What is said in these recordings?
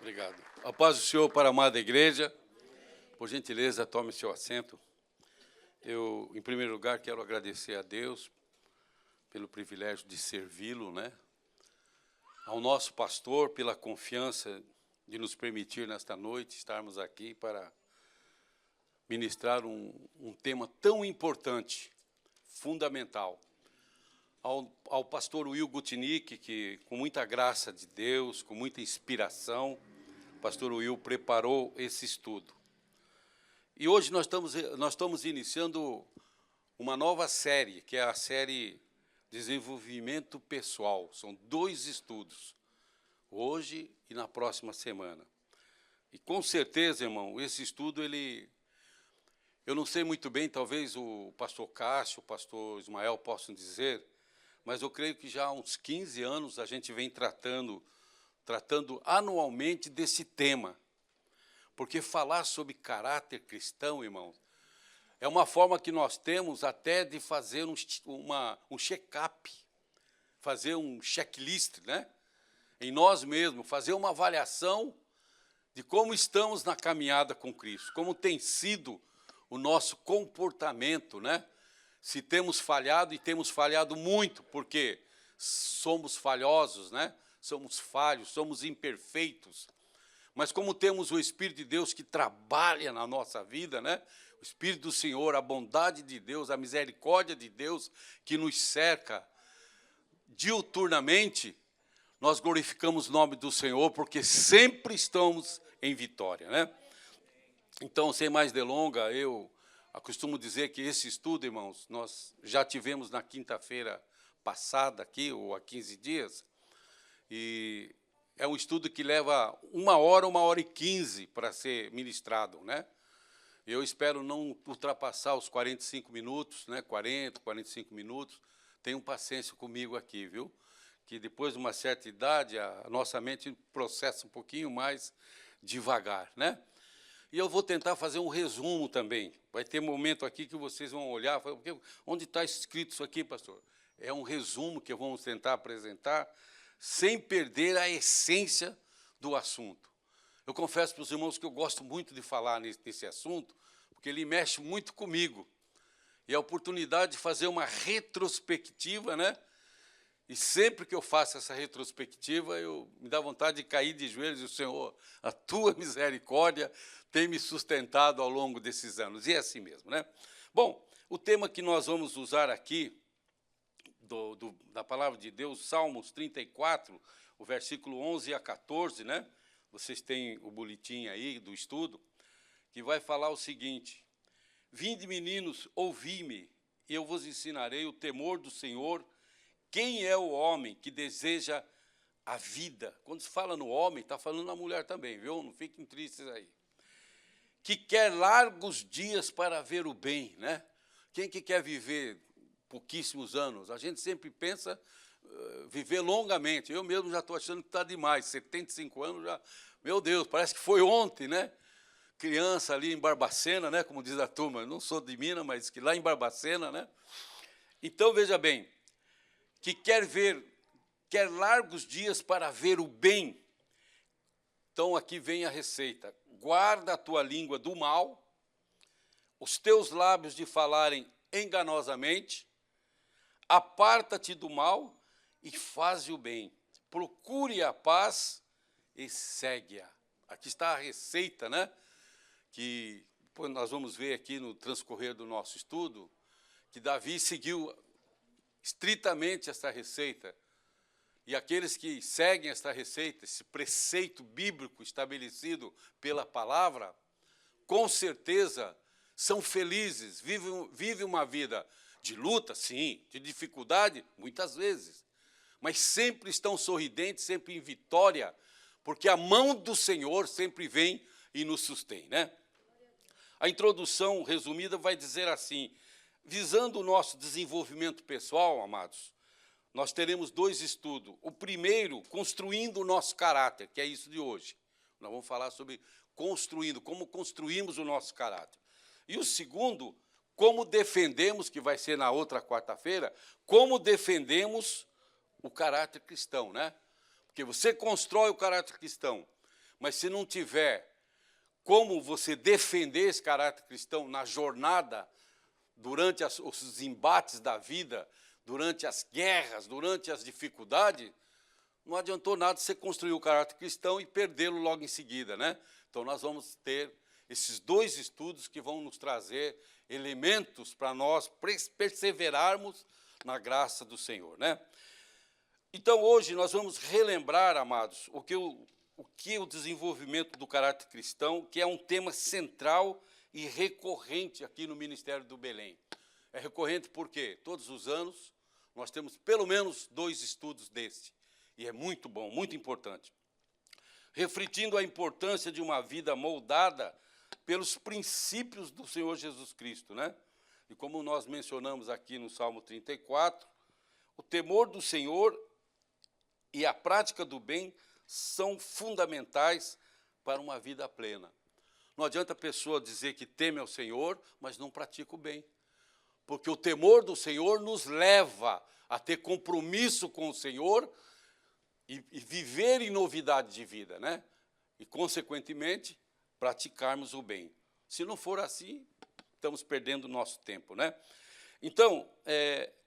Obrigado. A paz do Senhor para a amada igreja. Por gentileza, tome seu assento. Eu, em primeiro lugar, quero agradecer a Deus pelo privilégio de servi-lo, né? Ao nosso pastor pela confiança de nos permitir, nesta noite, estarmos aqui para ministrar um tema tão importante, fundamental. Ao pastor Will Gutnick, que, com muita graça de Deus, com muita inspiração, o pastor Will preparou esse estudo. E hoje nós estamos iniciando uma nova série, que é a série Desenvolvimento Pessoal. São 2 estudos, hoje e na próxima semana. E, com certeza, irmão, esse estudo, eu não sei muito bem, talvez o pastor Cássio, o pastor Ismael possam dizer, mas eu creio que já há uns 15 anos a gente vem tratando anualmente desse tema. Porque falar sobre caráter cristão, irmãos, é uma forma que nós temos até de fazer um check-up, fazer um checklist, né? Em nós mesmos, fazer uma avaliação de como estamos na caminhada com Cristo, como tem sido o nosso comportamento, né? Se temos falhado, e temos falhado muito, porque somos falhosos, né? Somos falhos, somos imperfeitos. Mas como temos o Espírito de Deus que trabalha na nossa vida, né? O Espírito do Senhor, a bondade de Deus, a misericórdia de Deus que nos cerca diuturnamente, nós glorificamos o nome do Senhor, porque sempre estamos em vitória, né? Então, sem mais delonga, eu costumo dizer que esse estudo, irmãos, nós já tivemos na quinta-feira passada aqui, ou há 15 dias, e é um estudo que leva 1 hora e 15 para ser ministrado, né? Eu espero não ultrapassar os 45 minutos, né? 40, 45 minutos. Tenham paciência comigo aqui, viu? Que depois de uma certa idade, a nossa mente processa um pouquinho mais devagar, né? E eu vou tentar fazer um resumo também. Vai ter momento aqui que vocês vão olhar, falar, onde está escrito isso aqui, pastor? É um resumo que vamos tentar apresentar, sem perder a essência do assunto. Eu confesso para os irmãos que eu gosto muito de falar nesse assunto, porque ele mexe muito comigo. E a oportunidade de fazer uma retrospectiva, né? E sempre que eu faço essa retrospectiva, me dá vontade de cair de joelhos e dizer, Senhor, a tua misericórdia tem me sustentado ao longo desses anos. E é assim mesmo, né? Bom, o tema que nós vamos usar aqui, da palavra de Deus, Salmos 34, o versículo 11 a 14, né? Vocês têm o boletim aí do estudo, que vai falar o seguinte: Vinde, meninos, ouvi-me, e eu vos ensinarei o temor do Senhor. Quem é o homem que deseja a vida? Quando se fala no homem, está falando na mulher também, viu? Não fiquem tristes aí. Que quer largos dias para ver o bem, né? Quem que quer viver pouquíssimos anos? A gente sempre pensa viver longamente. Eu mesmo já estou achando que está demais. 75 anos já, meu Deus, parece que foi ontem, né? Criança ali em Barbacena, né? Como diz a turma, eu não sou de Minas, mas que lá em Barbacena, né? Então, veja bem, que quer largos dias para ver o bem. Então, aqui vem a receita. Guarda a tua língua do mal, os teus lábios de falarem enganosamente, aparta-te do mal e faze o bem. Procure a paz e segue-a. Aqui está a receita, né? Que depois nós vamos ver aqui no transcorrer do nosso estudo, que Davi seguiu estritamente esta receita. E aqueles que seguem esta receita, esse preceito bíblico estabelecido pela palavra, com certeza são felizes, vivem uma vida de luta, sim, de dificuldade, muitas vezes, mas sempre estão sorridentes, sempre em vitória, porque a mão do Senhor sempre vem e nos sustém, né? A introdução resumida vai dizer assim: visando o nosso desenvolvimento pessoal, amados, nós teremos 2 estudos. O primeiro, construindo o nosso caráter, que é isso de hoje. Nós vamos falar sobre construindo, como construímos o nosso caráter. E o segundo, como defendemos, que vai ser na outra quarta-feira, como defendemos o caráter cristão, né? Porque você constrói o caráter cristão, mas se não tiver como você defender esse caráter cristão na jornada, durante os embates da vida, durante as guerras, durante as dificuldades, não adiantou nada você construir o caráter cristão e perdê-lo logo em seguida, né? Então, nós vamos ter esses dois estudos que vão nos trazer elementos para nós perseverarmos na graça do Senhor, né? Então, hoje, nós vamos relembrar, amados, o que o desenvolvimento do caráter cristão, que é um tema central e recorrente aqui no Ministério do Belém. É recorrente porque todos os anos nós temos pelo menos 2 estudos desse, e é muito bom, muito importante. Refletindo a importância de uma vida moldada pelos princípios do Senhor Jesus Cristo, né? E como nós mencionamos aqui no Salmo 34, o temor do Senhor e a prática do bem são fundamentais para uma vida plena. Não adianta a pessoa dizer que teme ao Senhor, mas não pratica o bem. Porque o temor do Senhor nos leva a ter compromisso com o Senhor e viver em novidade de vida, né? E, consequentemente, praticarmos o bem. Se não for assim, estamos perdendo o nosso tempo, né? Então,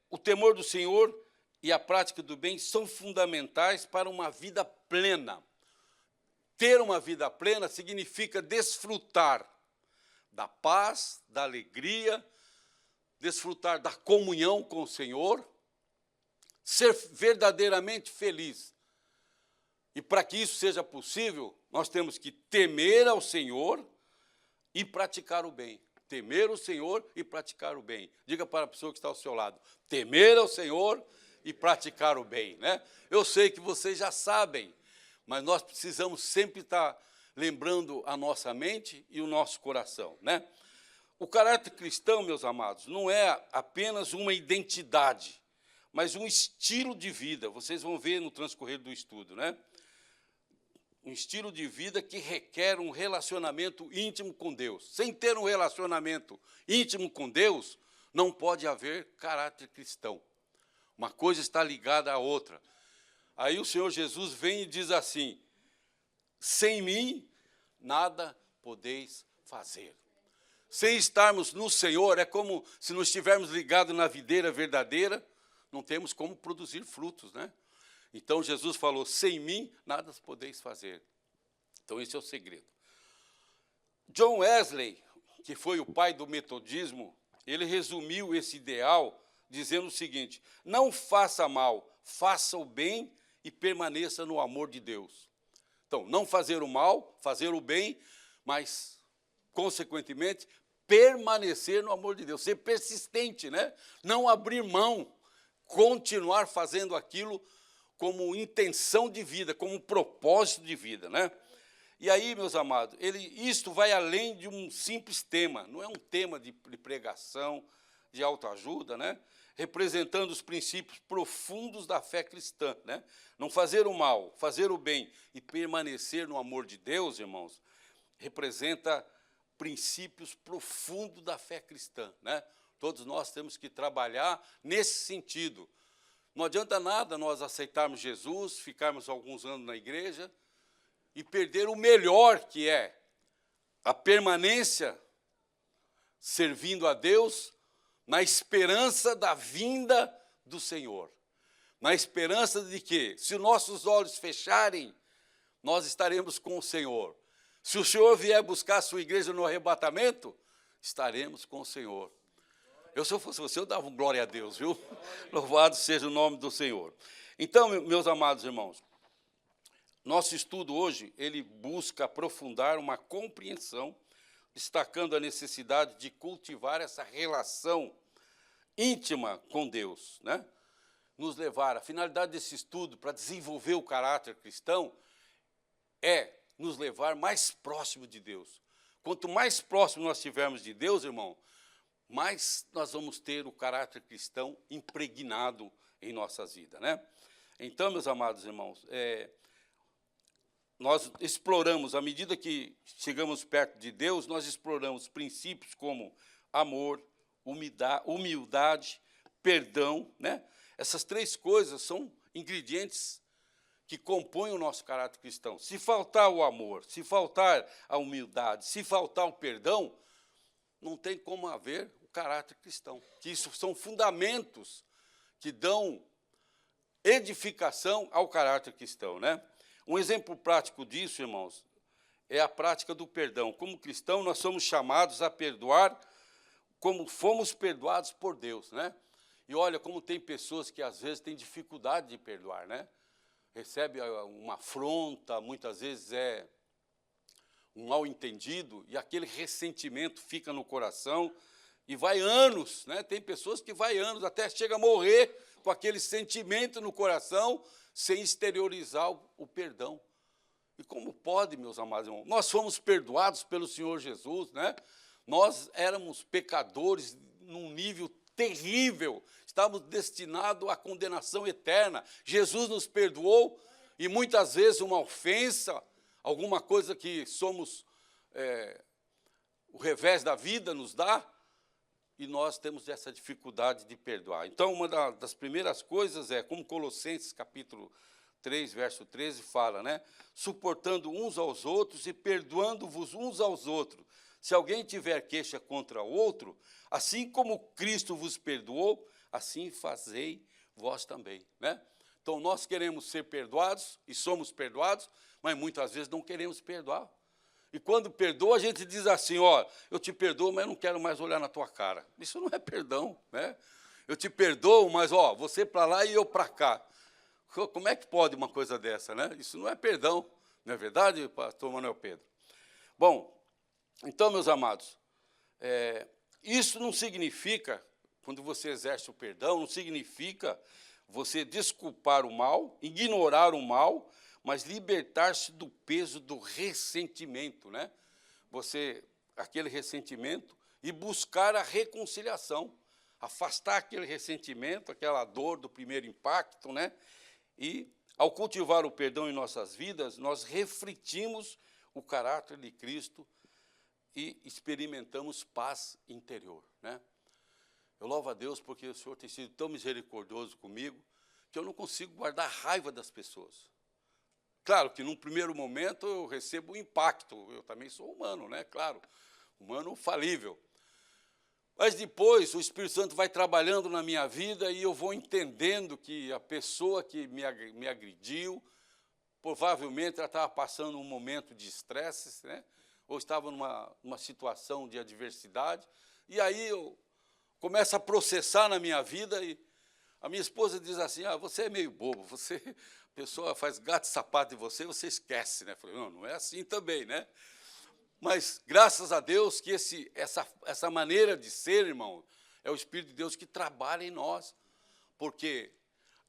o temor do Senhor e a prática do bem são fundamentais para uma vida plena. Ter uma vida plena significa desfrutar da paz, da alegria, desfrutar da comunhão com o Senhor, ser verdadeiramente feliz. E para que isso seja possível, nós temos que temer ao Senhor e praticar o bem. Temer o Senhor e praticar o bem. Diga para a pessoa que está ao seu lado, temer ao Senhor e praticar o bem, né? Eu sei que vocês já sabem, mas nós precisamos sempre estar lembrando a nossa mente e o nosso coração, né? O caráter cristão, meus amados, não é apenas uma identidade, mas um estilo de vida. Vocês vão ver no transcorrer do estudo, né? Um estilo de vida que requer um relacionamento íntimo com Deus. Sem ter um relacionamento íntimo com Deus, não pode haver caráter cristão. Uma coisa está ligada à outra. Aí o Senhor Jesus vem e diz assim, sem mim, nada podeis fazer. Sem estarmos no Senhor, é como se não estivermos ligados na videira verdadeira, não temos como produzir frutos, né? Então, Jesus falou, sem mim, nada podeis fazer. Então, esse é o segredo. John Wesley, que foi o pai do metodismo, ele resumiu esse ideal dizendo o seguinte, não faça mal, faça o bem e permaneça no amor de Deus. Então, não fazer o mal, fazer o bem, mas, consequentemente, permanecer no amor de Deus, ser persistente, né? Não abrir mão, continuar fazendo aquilo como intenção de vida, como propósito de vida, né? E aí, meus amados, isto vai além de um simples tema, não é um tema de pregação, de autoajuda, né? Representando os princípios profundos da fé cristã, né? Não fazer o mal, fazer o bem e permanecer no amor de Deus, irmãos, representa princípios profundos da fé cristã, né? Todos nós temos que trabalhar nesse sentido. Não adianta nada nós aceitarmos Jesus, ficarmos alguns anos na igreja e perder o melhor que é a permanência servindo a Deus na esperança da vinda do Senhor. Na esperança de que, se nossos olhos fecharem, nós estaremos com o Senhor. Se o Senhor vier buscar a sua igreja no arrebatamento, estaremos com o Senhor. Se eu fosse você, eu dava um glória a Deus, viu? Louvado seja o nome do Senhor. Então, meus amados irmãos, nosso estudo hoje, ele busca aprofundar uma compreensão, destacando a necessidade de cultivar essa relação íntima com Deus, né? Nos levar, a finalidade desse estudo para desenvolver o caráter cristão é nos levar mais próximo de Deus. Quanto mais próximo nós estivermos de Deus, irmão, mais nós vamos ter o caráter cristão impregnado em nossas vidas, né? Então, meus amados irmãos, nós exploramos, à medida que chegamos perto de Deus, nós exploramos princípios como amor, humildade, perdão, né? Essas 3 coisas são ingredientes que compõem o nosso caráter cristão. Se faltar o amor, se faltar a humildade, se faltar o perdão, não tem como haver o caráter cristão. Que isso são fundamentos que dão edificação ao caráter cristão, né? Um exemplo prático disso, irmãos, é a prática do perdão. Como cristão, nós somos chamados a perdoar como fomos perdoados por Deus, né? E olha como tem pessoas que às vezes têm dificuldade de perdoar, né? Recebe uma afronta, muitas vezes é um mal-entendido, e aquele ressentimento fica no coração e vai anos, né? Tem pessoas que vai anos, até chega a morrer com aquele sentimento no coração, sem exteriorizar o perdão. E como pode, meus amados irmãos? Nós fomos perdoados pelo Senhor Jesus, né? Nós éramos pecadores num nível terrível, estávamos destinados à condenação eterna. Jesus nos perdoou, e muitas vezes uma ofensa, alguma coisa que somos, o revés da vida nos dá, e nós temos essa dificuldade de perdoar. Então, uma das primeiras coisas é, como Colossenses, capítulo 3, verso 13, fala, né? Suportando uns aos outros e perdoando-vos uns aos outros. Se alguém tiver queixa contra o outro, assim como Cristo vos perdoou, assim fazei vós também, né? Então, nós queremos ser perdoados, e somos perdoados, mas muitas vezes não queremos perdoar. E quando perdoa, a gente diz assim, ó, eu te perdoo, mas eu não quero mais olhar na tua cara. Isso não é perdão, né? Eu te perdoo, mas, ó, você para lá e eu para cá. Como é que pode uma coisa dessa, né? Isso não é perdão, não é verdade, pastor Manuel Pedro? Bom, então, meus amados, isso não significa, quando você exerce o perdão, não significa você desculpar o mal, ignorar o mal, mas libertar-se do peso do ressentimento, né? Aquele ressentimento, e buscar a reconciliação, afastar aquele ressentimento, aquela dor do primeiro impacto, né? E, ao cultivar o perdão em nossas vidas, nós refletimos o caráter de Cristo e experimentamos paz interior, né? Eu louvo a Deus porque o Senhor tem sido tão misericordioso comigo que eu não consigo guardar raiva das pessoas. Claro que, num primeiro momento, eu recebo um impacto. Eu também sou humano, né? Claro, humano falível. Mas depois o Espírito Santo vai trabalhando na minha vida e eu vou entendendo que a pessoa que me agrediu, provavelmente ela estava passando um momento de estresse, né? Ou estava numa situação de adversidade. E aí eu começo a processar na minha vida e a minha esposa diz assim, você é meio bobo, a pessoa faz gato e sapato de você esquece, né? Eu falei, não é assim também, né? Mas, graças a Deus, que essa maneira de ser, irmão, é o Espírito de Deus que trabalha em nós. Porque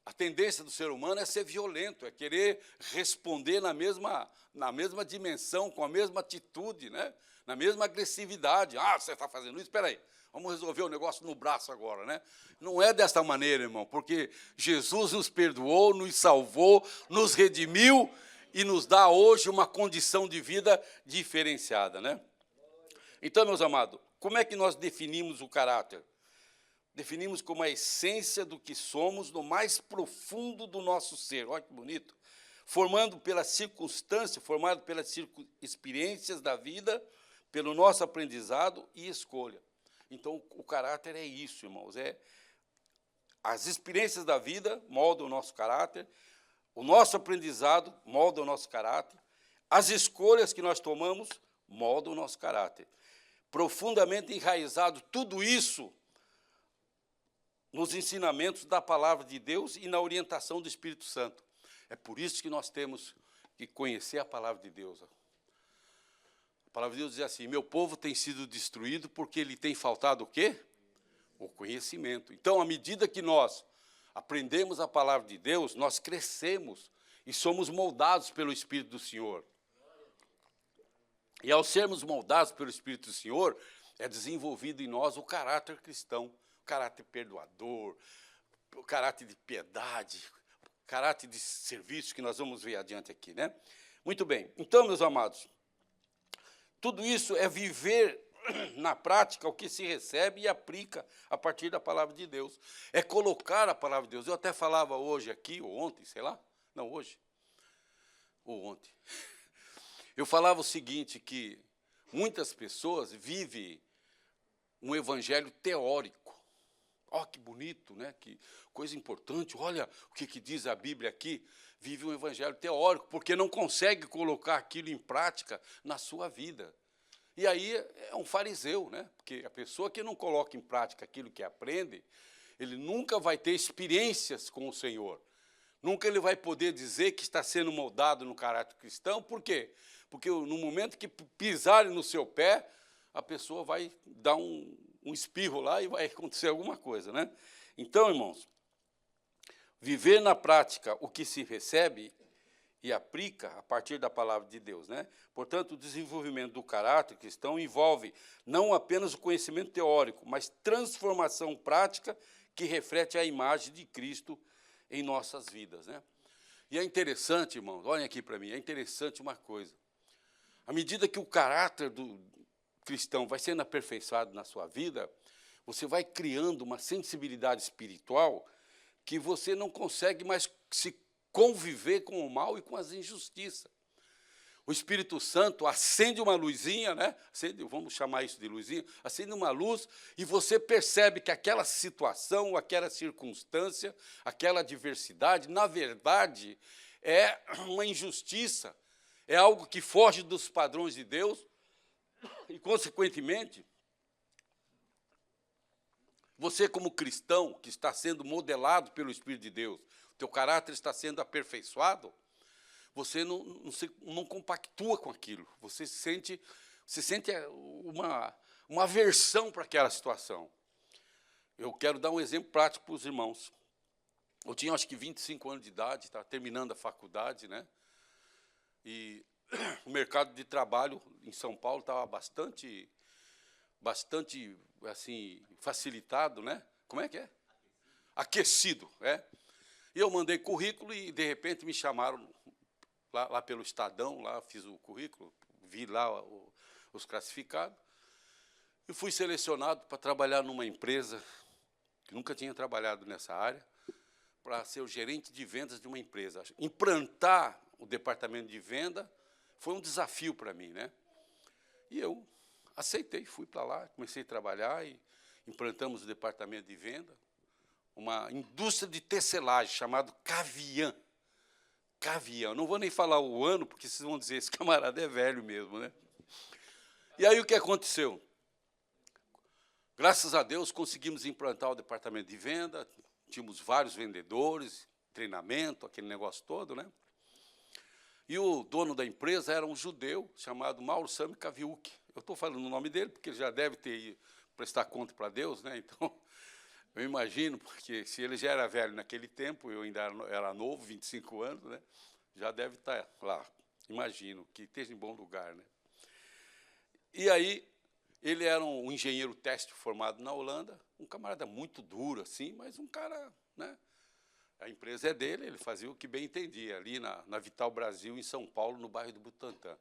a tendência do ser humano é ser violento, é querer responder na mesma dimensão, com a mesma atitude, né? Na mesma agressividade. Você está fazendo isso? Espera aí, vamos resolver o negócio no braço agora, né? Não é desta maneira, irmão, porque Jesus nos perdoou, nos salvou, nos redimiu, e nos dá hoje uma condição de vida diferenciada, né? Então, meus amados, como é que nós definimos o caráter? Definimos como a essência do que somos no mais profundo do nosso ser. Olha que bonito. Formado pelas experiências da vida, pelo nosso aprendizado e escolha. Então, o caráter é isso, irmãos. As experiências da vida moldam o nosso caráter, o nosso aprendizado molda o nosso caráter, as escolhas que nós tomamos moldam o nosso caráter. Profundamente enraizado tudo isso nos ensinamentos da palavra de Deus e na orientação do Espírito Santo. É por isso que nós temos que conhecer a palavra de Deus. A palavra de Deus diz assim, meu povo tem sido destruído porque lhe tem faltado o quê? O conhecimento. Então, à medida que nós aprendemos a palavra de Deus, nós crescemos e somos moldados pelo Espírito do Senhor. E ao sermos moldados pelo Espírito do Senhor, é desenvolvido em nós o caráter cristão, o caráter perdoador, o caráter de piedade, o caráter de serviço que nós vamos ver adiante aqui, né? Muito bem. Então, meus amados, tudo isso é viver na prática o que se recebe e aplica a partir da palavra de Deus. É colocar a palavra de Deus. Eu até falava hoje aqui, ou ontem, sei lá, não, hoje, ou ontem. Eu falava o seguinte, que muitas pessoas vivem um evangelho teórico. Ó, que bonito, né? Que coisa importante. Olha o que diz a Bíblia aqui. Vive um evangelho teórico, porque não consegue colocar aquilo em prática na sua vida. E aí é um fariseu, né? Porque a pessoa que não coloca em prática aquilo que aprende, ele nunca vai ter experiências com o Senhor. Nunca ele vai poder dizer que está sendo moldado no caráter cristão. Por quê? Porque no momento que pisarem no seu pé, a pessoa vai dar um espirro lá e vai acontecer alguma coisa, né? Então, irmãos, viver na prática o que se recebe e aplica a partir da palavra de Deus, né? Portanto, o desenvolvimento do caráter cristão envolve não apenas o conhecimento teórico, mas transformação prática que reflete a imagem de Cristo em nossas vidas, né? E é interessante, irmãos, olhem aqui para mim, é interessante uma coisa. À medida que o caráter do cristão vai sendo aperfeiçoado na sua vida, você vai criando uma sensibilidade espiritual que você não consegue mais se conviver com o mal e com as injustiças. O Espírito Santo acende uma luzinha, né? Vamos chamar isso de luzinha, acende uma luz e você percebe que aquela situação, aquela circunstância, aquela adversidade, na verdade, é uma injustiça, é algo que foge dos padrões de Deus e, consequentemente, você, como cristão, que está sendo modelado pelo Espírito de Deus, o teu caráter está sendo aperfeiçoado, você não compactua com aquilo, você sente uma aversão para aquela situação. Eu quero dar um exemplo prático para os irmãos. Eu tinha, acho que, 25 anos de idade, estava terminando a faculdade, né? E o mercado de trabalho em São Paulo estava bastante assim, facilitado, né? Como é que é? Aquecido, é? E eu mandei currículo e, de repente, me chamaram lá pelo Estadão, lá fiz o currículo, vi lá os classificados, e fui selecionado para trabalhar numa empresa que nunca tinha trabalhado nessa área, para ser o gerente de vendas de uma empresa. Implantar o departamento de venda foi um desafio para mim, né? E eu aceitei, fui para lá, comecei a trabalhar e implantamos o departamento de venda, uma indústria de tecelagem chamada Cavian. Cavian, não vou nem falar o ano, porque vocês vão dizer, esse camarada é velho mesmo, né? E aí o que aconteceu? Graças a Deus conseguimos implantar o departamento de venda, tínhamos vários vendedores, treinamento, aquele negócio todo, né? E o dono da empresa era um judeu chamado Mauro Sami Kaviuk. Eu estou falando o nome dele porque ele já deve ter ido prestar conta para Deus, né? Então, eu imagino, porque se ele já era velho naquele tempo, eu ainda era novo, 25 anos, né? Já deve estar lá, imagino, que esteja em bom lugar, né? E aí, ele era um engenheiro têxtil formado na Holanda, um camarada muito duro, assim, mas um cara, né? A empresa é dele, ele fazia o que bem entendia, ali na Vital Brasil, em São Paulo, no bairro do Butantã.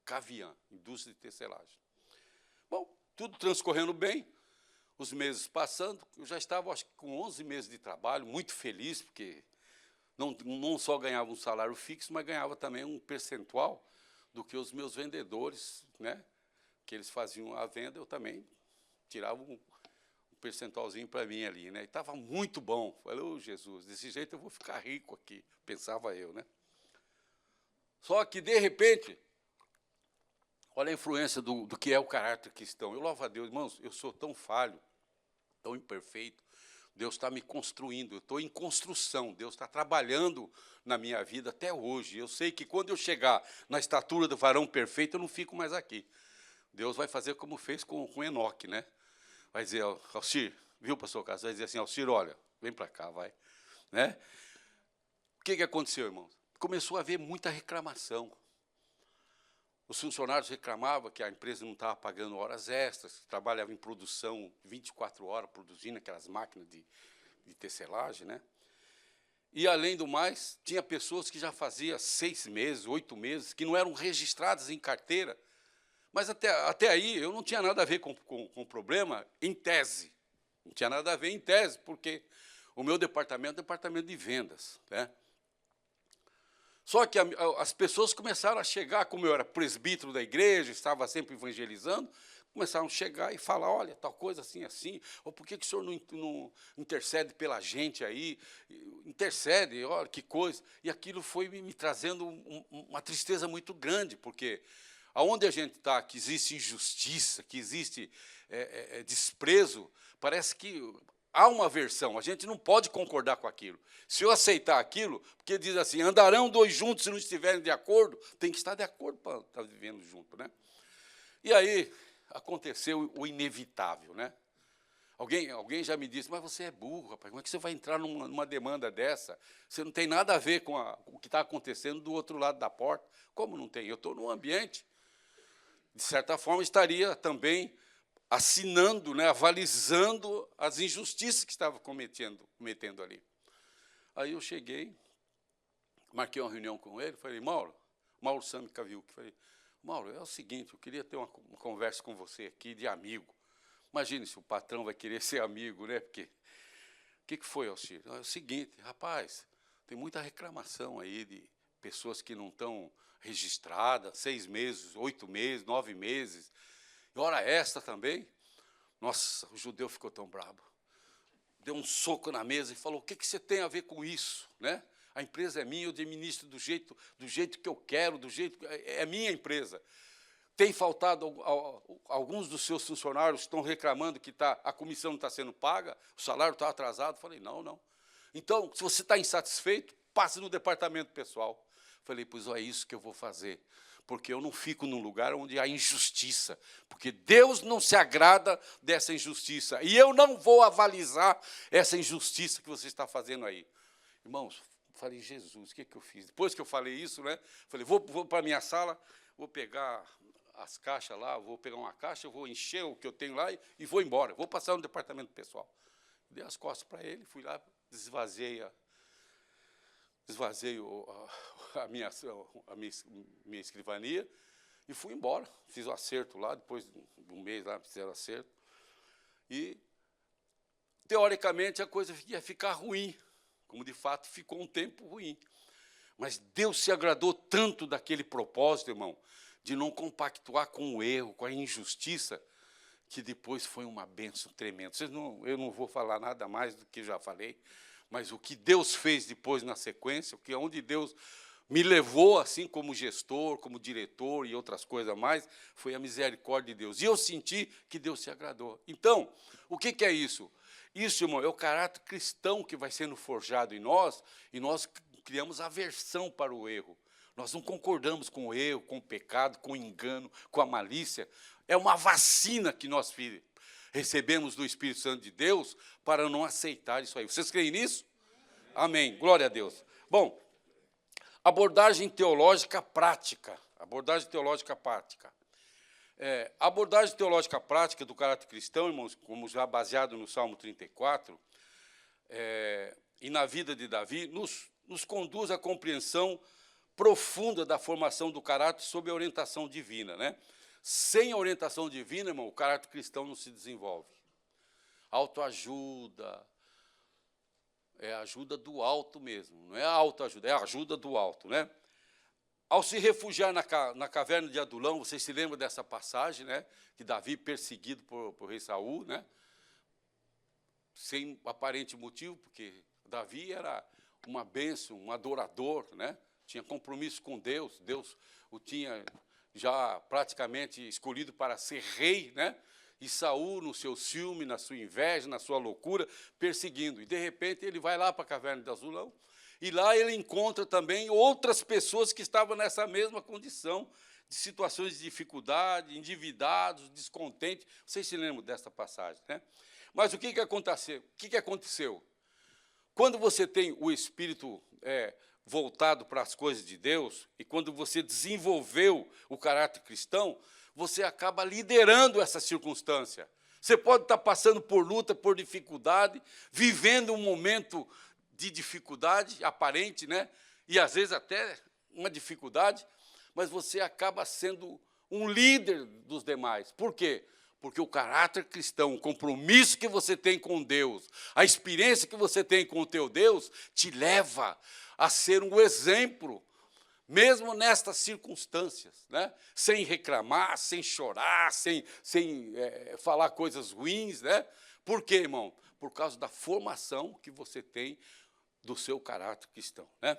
Cavian, indústria de tecelagem. Bom, tudo transcorrendo bem, os meses passando, eu já estava, acho que, com 11 meses de trabalho, muito feliz, porque não só ganhava um salário fixo, mas ganhava também um percentual do que os meus vendedores, né, que eles faziam a venda, eu também tirava um percentualzinho para mim ali, né? E estava muito bom. Falei, ô Jesus, desse jeito eu vou ficar rico aqui, pensava eu, né? Só que, de repente, olha a influência do que é o caráter cristão. Eu louvo a Deus, irmãos, eu sou tão falho, tão imperfeito. Deus está me construindo, eu estou em construção. Deus está trabalhando na minha vida até hoje. Eu sei que quando eu chegar na estatura do varão perfeito, eu não fico mais aqui. Deus vai fazer como fez com Enoque, né? Vai dizer, Alcir, viu, pastor Carlos? Vai dizer assim, Alcir, olha, vem para cá, vai. Né? O que aconteceu, irmãos? Começou a haver muita reclamação. Os funcionários reclamavam que a empresa não estava pagando horas extras, trabalhava em produção 24 horas, produzindo aquelas máquinas de tecelagem, né? E, além do mais, tinha pessoas que já faziam 6 meses, 8 meses, que não eram registradas em carteira. Mas até aí eu não tinha nada a ver com o problema em tese. Não tinha nada a ver em tese, porque o meu departamento é o departamento de vendas, né? Só que as pessoas começaram a chegar, como eu era presbítero da igreja, estava sempre evangelizando, começaram a chegar e falar, olha, tal coisa assim, assim, ou por que o senhor não intercede pela gente aí? Intercede, olha, que coisa. E aquilo foi me trazendo uma tristeza muito grande, porque aonde a gente está, que existe injustiça, que existe desprezo, parece que há uma aversão, a gente não pode concordar com aquilo. Se eu aceitar aquilo, porque diz assim, andarão dois juntos se não estiverem de acordo, tem que estar de acordo para estar vivendo junto, né? E aí aconteceu o inevitável, né? Alguém já me disse, mas você é burro, rapaz, como é que você vai entrar numa demanda dessa? Você não tem nada a ver com o que está acontecendo do outro lado da porta. Como não tem? Eu estou num ambiente, de certa forma, estaria também assinando, né, avalizando as injustiças que estava cometendo ali. Aí eu cheguei, marquei uma reunião com ele, falei, Mauro Sami Kaviuk, falei, Mauro, é o seguinte, eu queria ter uma conversa com você aqui de amigo. Imagine se o patrão vai querer ser amigo, né? Porque o que foi, Alcir? É o seguinte, rapaz, tem muita reclamação aí de pessoas que não estão registradas, 6 meses, 8 meses, 9 meses, e hora extra também. Nossa, o judeu ficou tão bravo. Deu um soco na mesa e falou, o que você tem a ver com isso, né? A empresa é minha, eu administro do jeito que eu quero, é minha empresa. Tem faltado, alguns dos seus funcionários estão reclamando que a comissão não está sendo paga, o salário está atrasado. Falei, não. Então, se você está insatisfeito, passe no departamento pessoal. Falei, pois é isso que eu vou fazer, porque eu não fico num lugar onde há injustiça, porque Deus não se agrada dessa injustiça, e eu não vou avalizar essa injustiça que você está fazendo aí. Irmãos, falei, Jesus, o que eu fiz? Depois que eu falei isso, né, falei, vou para a minha sala, vou pegar as caixas lá, vou pegar uma caixa, vou encher o que eu tenho lá e vou embora, vou passar no departamento pessoal. Dei as costas para ele, fui lá, esvaziei a minha escrivania e fui embora. Fiz o acerto lá, depois de um mês lá, fizeram acerto. E, teoricamente, a coisa ia ficar ruim, como, de fato, ficou um tempo ruim. Mas Deus se agradou tanto daquele propósito, irmão, de não compactuar com o erro, com a injustiça, que depois foi uma bênção tremenda. Eu não vou falar nada mais do que já falei, mas o que Deus fez depois na sequência, onde Deus me levou, assim, como gestor, como diretor e outras coisas mais, foi a misericórdia de Deus. E eu senti que Deus se agradou. Então, o que é isso? Isso, irmão, é o caráter cristão que vai sendo forjado em nós, e nós criamos aversão para o erro. Nós não concordamos com o erro, com o pecado, com o engano, com a malícia. É uma vacina que nós recebemos do Espírito Santo de Deus para não aceitar isso aí. Vocês creem nisso? Amém. Glória a Deus. Bom, abordagem teológica prática. Abordagem teológica prática. A abordagem teológica prática do caráter cristão, irmãos, como já baseado no Salmo 34, e na vida de Davi, nos conduz à compreensão profunda da formação do caráter sob a orientação divina, né? Sem a orientação divina, irmão, o caráter cristão não se desenvolve. Autoajuda, é a ajuda do alto mesmo, não é a autoajuda, é a ajuda do alto, né? Ao se refugiar na caverna de Adulão, vocês se lembram dessa passagem, né? Que Davi, perseguido por rei Saul, né? Sem aparente motivo, porque Davi era uma bênção, um adorador, né? Tinha compromisso com Deus, Deus o tinha já praticamente escolhido para ser rei, né? E Saul, no seu ciúme, na sua inveja, na sua loucura, perseguindo. E, de repente, ele vai lá para a caverna de Adulão, e lá ele encontra também outras pessoas que estavam nessa mesma condição, de situações de dificuldade, endividados, descontentes. Vocês se lembram dessa passagem, né? Mas o que aconteceu? Quando você tem o espírito voltado para as coisas de Deus, e quando você desenvolveu o caráter cristão, você acaba liderando essa circunstância. Você pode estar passando por luta, por dificuldade, vivendo um momento de dificuldade aparente, né? E, às vezes, até uma dificuldade, mas você acaba sendo um líder dos demais. Por quê? Porque o caráter cristão, o compromisso que você tem com Deus, a experiência que você tem com o teu Deus, te leva a ser um exemplo mesmo nestas circunstâncias, né? Sem reclamar, sem chorar, sem falar coisas ruins. Né? Por quê, irmão? Por causa da formação que você tem do seu caráter cristão. Né?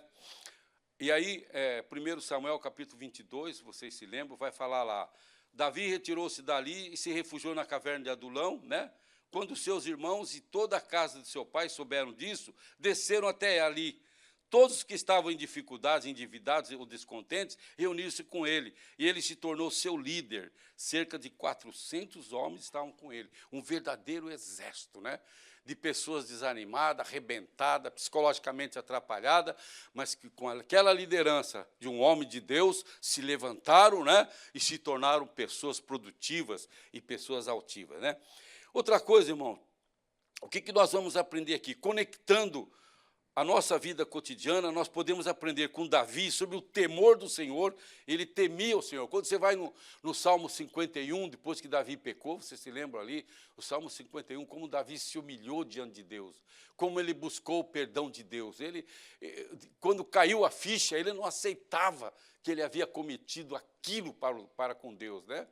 E aí, 1 Samuel, capítulo 22, vocês se lembram, vai falar lá, Davi retirou-se dali e se refugiou na caverna de Adulão. Né? Quando seus irmãos e toda a casa de seu pai souberam disso, desceram até ali. Todos que estavam em dificuldades, endividados ou descontentes, reuniram-se com ele, e ele se tornou seu líder. Cerca de 400 homens estavam com ele, um verdadeiro exército, né? De pessoas desanimadas, arrebentadas, psicologicamente atrapalhadas, mas que com aquela liderança de um homem de Deus se levantaram, né? E se tornaram pessoas produtivas e pessoas altivas. Né? Outra coisa, irmão, o que nós vamos aprender aqui? Conectando a nossa vida cotidiana, nós podemos aprender com Davi sobre o temor do Senhor. Ele temia o Senhor. Quando você vai no Salmo 51, depois que Davi pecou, você se lembra ali, o Salmo 51, como Davi se humilhou diante de Deus, como ele buscou o perdão de Deus. Quando caiu a ficha, ele não aceitava que ele havia cometido aquilo para com Deus. Né?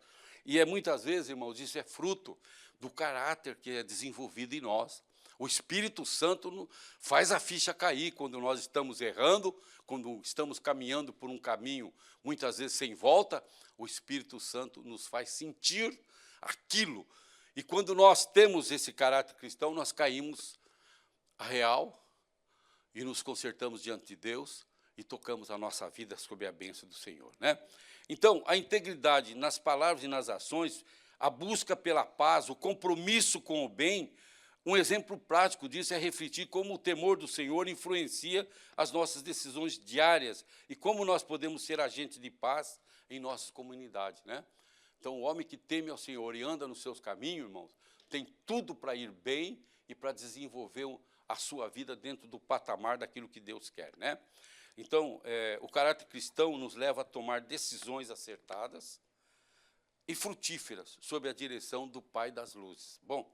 E muitas vezes, irmãos, isso é fruto do caráter que é desenvolvido em nós. O Espírito Santo faz a ficha cair quando nós estamos errando, quando estamos caminhando por um caminho, muitas vezes sem volta, o Espírito Santo nos faz sentir aquilo. E quando nós temos esse caráter cristão, nós caímos a real e nos consertamos diante de Deus e tocamos a nossa vida sob a bênção do Senhor. Né? Então, a integridade nas palavras e nas ações, a busca pela paz, o compromisso com o bem. Um exemplo prático disso é refletir como o temor do Senhor influencia as nossas decisões diárias e como nós podemos ser agentes de paz em nossas comunidades. Né? Então, o homem que teme ao Senhor e anda nos seus caminhos, irmãos, tem tudo para ir bem e para desenvolver a sua vida dentro do patamar daquilo que Deus quer. Né? Então, o caráter cristão nos leva a tomar decisões acertadas e frutíferas sob a direção do Pai das Luzes. Bom,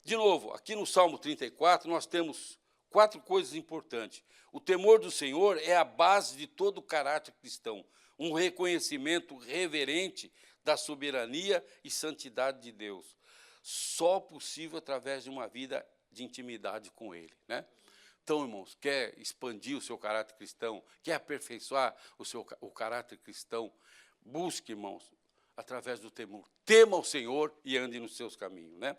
de novo, aqui no Salmo 34, nós temos 4 coisas importantes. O temor do Senhor é a base de todo o caráter cristão, um reconhecimento reverente da soberania e santidade de Deus, só possível através de uma vida de intimidade com Ele. Né? Então, irmãos, quer expandir o seu caráter cristão, quer aperfeiçoar o caráter cristão, busque, irmãos, através do temor. Tema o Senhor e ande nos seus caminhos. Né?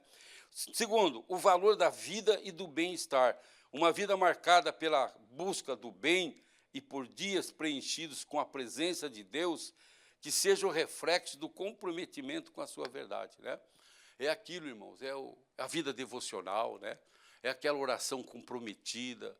Segundo, o valor da vida e do bem-estar. Uma vida marcada pela busca do bem e por dias preenchidos com a presença de Deus, que seja o reflexo do comprometimento com a sua verdade. Né? É aquilo, irmãos, a vida devocional, né? É aquela oração comprometida,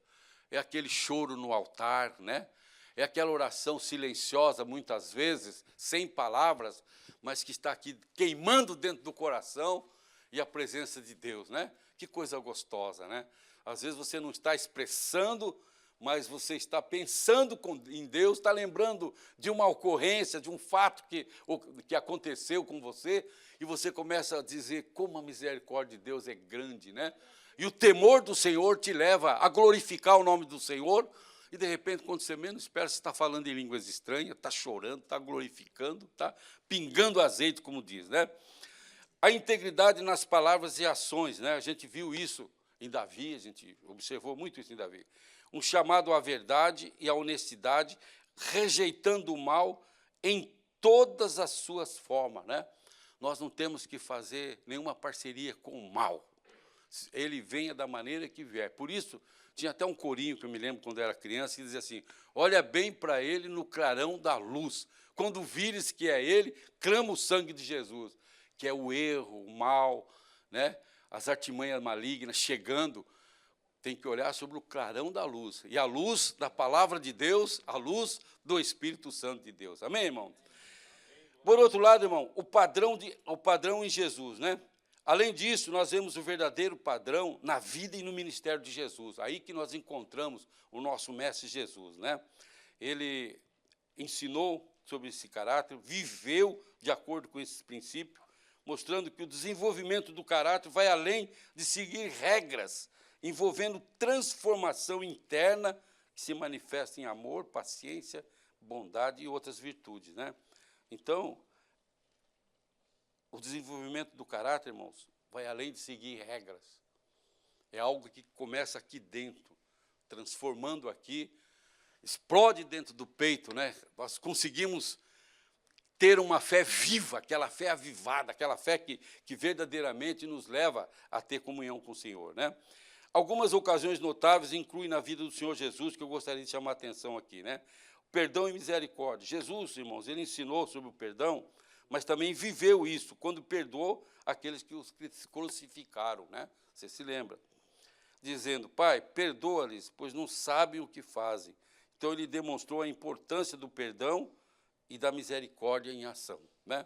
é aquele choro no altar, né? É aquela oração silenciosa, muitas vezes, sem palavras, mas que está aqui queimando dentro do coração, e a presença de Deus, né? Que coisa gostosa, né? Às vezes você não está expressando, mas você está pensando em Deus, está lembrando de uma ocorrência, de um fato que aconteceu com você, e você começa a dizer como a misericórdia de Deus é grande, né? E o temor do Senhor te lva a glorificar o nome do Senhor, e, de repente, quando você menos espera, você está falando em línguas estranhas, está chorando, está glorificando, está pingando azeite, como diz, né? A integridade nas palavras e ações, né? A gente viu isso em Davi, a gente observou muito isso em Davi. Um chamado à verdade e à honestidade, rejeitando o mal em todas as suas formas. Né? Nós não temos que fazer nenhuma parceria com o mal. Ele venha da maneira que vier. Por isso, tinha até um corinho que eu me lembro quando eu era criança, que dizia assim, olha bem para ele no clarão da luz. Quando vires que é ele, clama o sangue de Jesus. Que é o erro, o mal, né? As artimanhas malignas chegando, tem que olhar sobre o clarão da luz. E a luz da palavra de Deus, a luz do Espírito Santo de Deus. Amém, irmão? Por outro lado, irmão, o padrão em Jesus. Né? Além disso, nós vemos o verdadeiro padrão na vida e no ministério de Jesus. Aí que nós encontramos o nosso Mestre Jesus. Né? Ele ensinou sobre esse caráter, viveu de acordo com esses princípios, mostrando que o desenvolvimento do caráter vai além de seguir regras, envolvendo transformação interna que se manifesta em amor, paciência, bondade e outras virtudes, né? Então, o desenvolvimento do caráter, irmãos, vai além de seguir regras. É algo que começa aqui dentro, transformando aqui, explode dentro do peito, né? Nós conseguimos ter uma fé viva, aquela fé avivada, aquela fé que verdadeiramente nos leva a ter comunhão com o Senhor, né? Algumas ocasiões notáveis incluem na vida do Senhor Jesus, que eu gostaria de chamar a atenção aqui, né? Perdão e misericórdia. Jesus, irmãos, ele ensinou sobre o perdão, mas também viveu isso, quando perdoou aqueles que os crucificaram, né? Você se lembra? Dizendo, Pai, perdoa-lhes, pois não sabem o que fazem. Então, ele demonstrou a importância do perdão e da misericórdia em ação, né?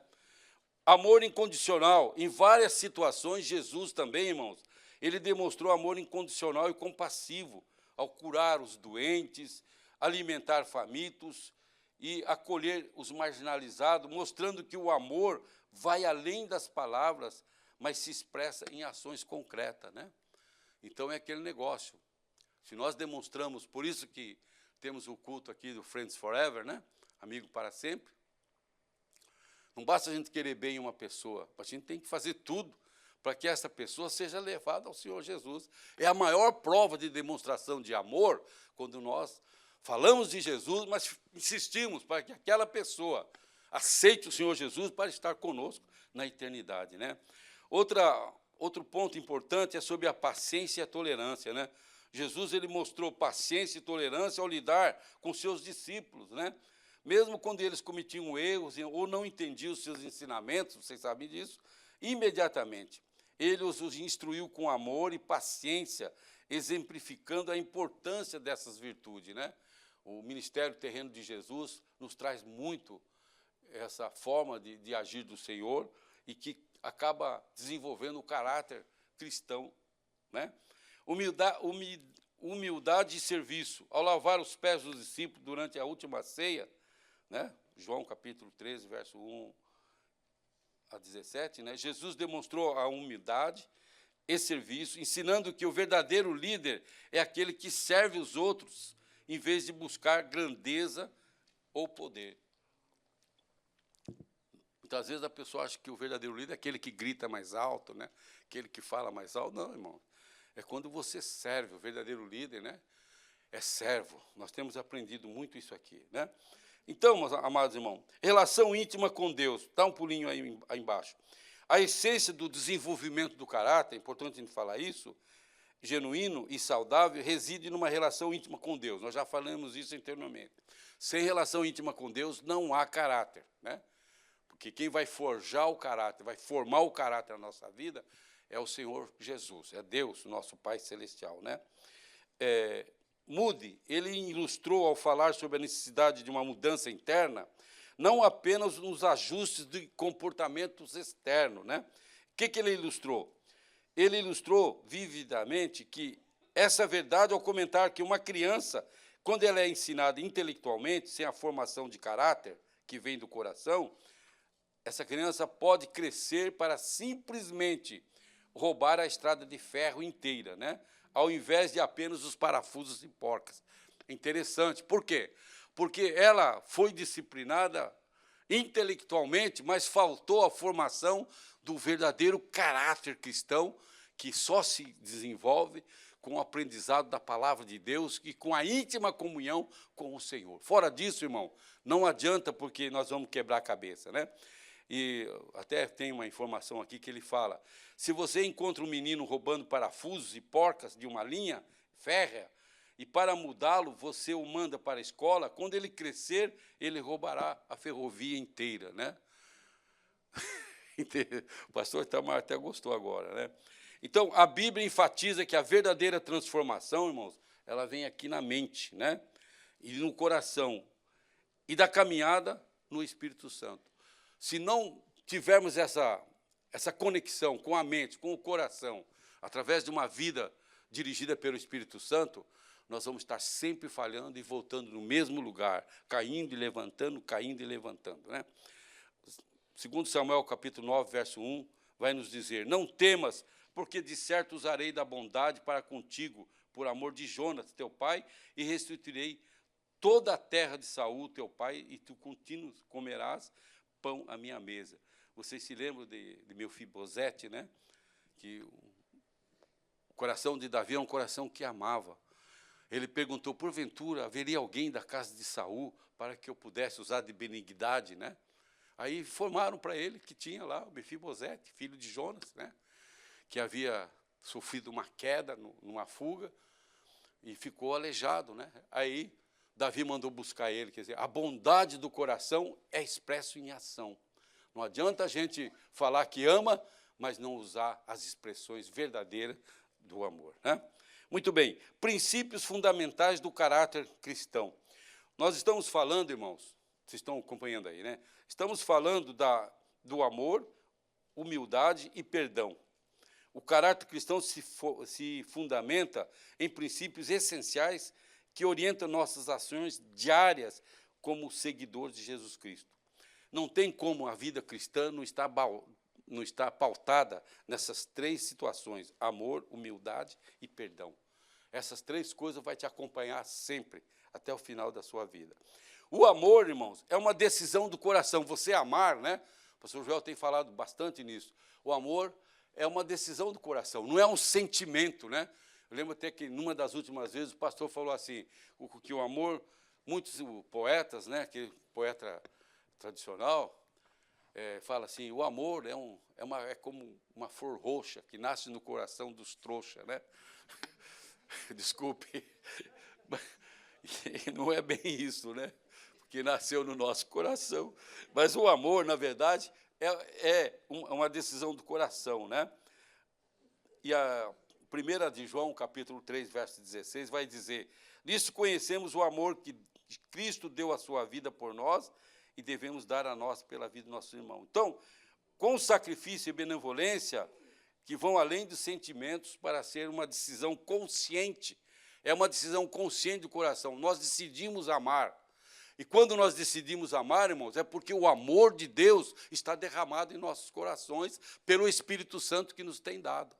Amor incondicional. Em várias situações, Jesus também, irmãos, ele demonstrou amor incondicional e compassivo ao curar os doentes, alimentar famintos e acolher os marginalizados, mostrando que o amor vai além das palavras, mas se expressa em ações concretas, né? Então, é aquele negócio. Se nós demonstramos, por isso que temos o culto aqui do Friends Forever, né? Amigo para sempre. Não basta a gente querer bem uma pessoa, a gente tem que fazer tudo para que essa pessoa seja levada ao Senhor Jesus. É a maior prova de demonstração de amor, quando nós falamos de Jesus, mas insistimos para que aquela pessoa aceite o Senhor Jesus para estar conosco na eternidade, né? Outro ponto importante é sobre a paciência e a tolerância, né? Jesus, ele mostrou paciência e tolerância ao lidar com seus discípulos, né? Mesmo quando eles cometiam erros ou não entendiam os seus ensinamentos, vocês sabem disso, imediatamente ele os instruiu com amor e paciência, exemplificando a importância dessas virtudes, né? O ministério terreno de Jesus nos traz muito essa forma de agir do Senhor e que acaba desenvolvendo o caráter cristão, né? Humildade e serviço. Ao lavar os pés dos discípulos durante a última ceia, né? João capítulo 13, verso 1 a 17, né? Jesus demonstrou a humildade e serviço, ensinando que o verdadeiro líder é aquele que serve os outros, em vez de buscar grandeza ou poder. Muitas vezes a pessoa acha que o verdadeiro líder é aquele que grita mais alto, né? Aquele que fala mais alto. Não, irmão. É quando você serve. O verdadeiro líder, né? É servo. Nós temos aprendido muito isso aqui, né? Então, meus amados irmãos, relação íntima com Deus. Dá um pulinho aí embaixo. A essência do desenvolvimento do caráter, é importante a gente falar isso, genuíno e saudável, reside numa relação íntima com Deus. Nós já falamos isso anteriormente. Sem relação íntima com Deus, não há caráter, né? Porque quem vai forjar o caráter, vai formar o caráter na nossa vida, é o Senhor Jesus, é Deus, nosso Pai Celestial, né? Moody, ele ilustrou, ao falar sobre a necessidade de uma mudança interna, não apenas nos ajustes de comportamentos externos, né? O que ele ilustrou? Ele ilustrou vividamente que essa verdade ao comentar que uma criança, quando ela é ensinada intelectualmente, sem a formação de caráter, que vem do coração, essa criança pode crescer para simplesmente roubar a estrada de ferro inteira, né? Ao invés de apenas os parafusos e porcas. Interessante. Por quê? Porque ela foi disciplinada intelectualmente, mas faltou a formação do verdadeiro caráter cristão, que só se desenvolve com o aprendizado da palavra de Deus e com a íntima comunhão com o Senhor. Fora disso, irmão, não adianta, porque nós vamos quebrar a cabeça, né? E até tem uma informação aqui que ele fala, se você encontra um menino roubando parafusos e porcas de uma linha férrea, e para mudá-lo, você o manda para a escola, quando ele crescer, ele roubará a ferrovia inteira, né? O pastor Itamar até gostou agora, né? Então, a Bíblia enfatiza que a verdadeira transformação, irmãos, ela vem aqui na mente, né? E no coração, e da caminhada no Espírito Santo. Se não tivermos essa conexão com a mente, com o coração, através de uma vida dirigida pelo Espírito Santo, nós vamos estar sempre falhando e voltando no mesmo lugar, caindo e levantando, né? Segundo Samuel, capítulo 9, verso 1, vai nos dizer, não temas, porque de certo usarei da bondade para contigo, por amor de Jonas, teu pai, e restituirei toda a terra de Saul, teu pai, e tu continuo comerás pão à minha mesa. Vocês se lembram de Mefibosete, né? Que o coração de Davi é um coração que amava. Ele perguntou, porventura, haveria alguém da casa de Saul para que eu pudesse usar de benignidade, né? Aí informaram para ele que tinha lá o Mefibosete, filho de Jonas, né? Que havia sofrido uma queda numa fuga e ficou aleijado, né? Aí Davi mandou buscar ele, quer dizer, a bondade do coração é expresso em ação. Não adianta a gente falar que ama, mas não usar as expressões verdadeiras do amor, né? Muito bem, princípios fundamentais do caráter cristão. Nós estamos falando, irmãos, vocês estão acompanhando aí, né? Estamos falando do amor, humildade e perdão. O caráter cristão se fundamenta em princípios essenciais que orientam nossas ações diárias como seguidores de Jesus Cristo. Não tem como a vida cristã não estar pautada nessas três situações, amor, humildade e perdão. Essas três coisas vão te acompanhar sempre, até o final da sua vida. O amor, irmãos, é uma decisão do coração. Você amar, né? O pastor Joel tem falado bastante nisso. O amor é uma decisão do coração, não é um sentimento, né? Eu lembro até que, numa das últimas vezes, o pastor falou assim, que o amor, muitos poetas, né, que poeta tradicional, fala assim, o amor é como uma flor roxa que nasce no coração dos trouxas, né? Desculpe, não é bem isso, né? Porque nasceu no nosso coração. Mas o amor, na verdade, é uma decisão do coração, né? E a 1 de João, capítulo 3, verso 16, vai dizer, nisso conhecemos o amor que Cristo deu a sua vida por nós e devemos dar a nós pela vida do nosso irmão. Então, com sacrifício e benevolência, que vão além dos sentimentos para ser uma decisão consciente. É uma decisão consciente do coração. Nós decidimos amar. E quando nós decidimos amar, irmãos, é porque o amor de Deus está derramado em nossos corações pelo Espírito Santo que nos tem dado.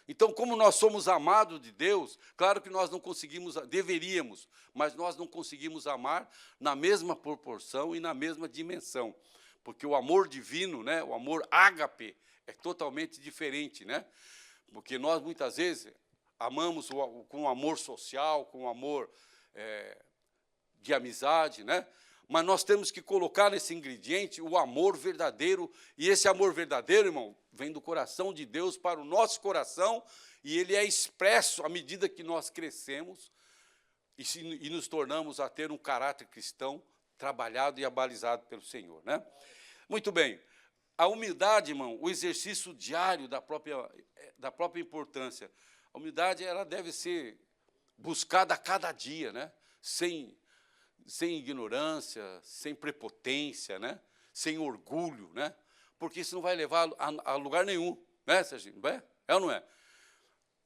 Então, como nós somos amados de Deus, claro que nós não conseguimos, deveríamos, mas nós não conseguimos amar na mesma proporção e na mesma dimensão. Porque o amor divino, né, o amor ágape, é totalmente diferente, né? Porque nós, muitas vezes, amamos com amor social, com amor de amizade, né? Mas nós temos que colocar nesse ingrediente o amor verdadeiro, e esse amor verdadeiro, irmão, vem do coração de Deus para o nosso coração, e ele é expresso à medida que nós crescemos e nos tornamos a ter um caráter cristão trabalhado e abalizado pelo Senhor, né? Muito bem. A humildade, irmão, o exercício diário da própria importância. A humildade, ela deve ser buscada a cada dia, né? Sem ignorância, sem prepotência, né? Sem orgulho, né? Porque isso não vai levar a lugar nenhum, né, Serginho? Não é? É ou não é?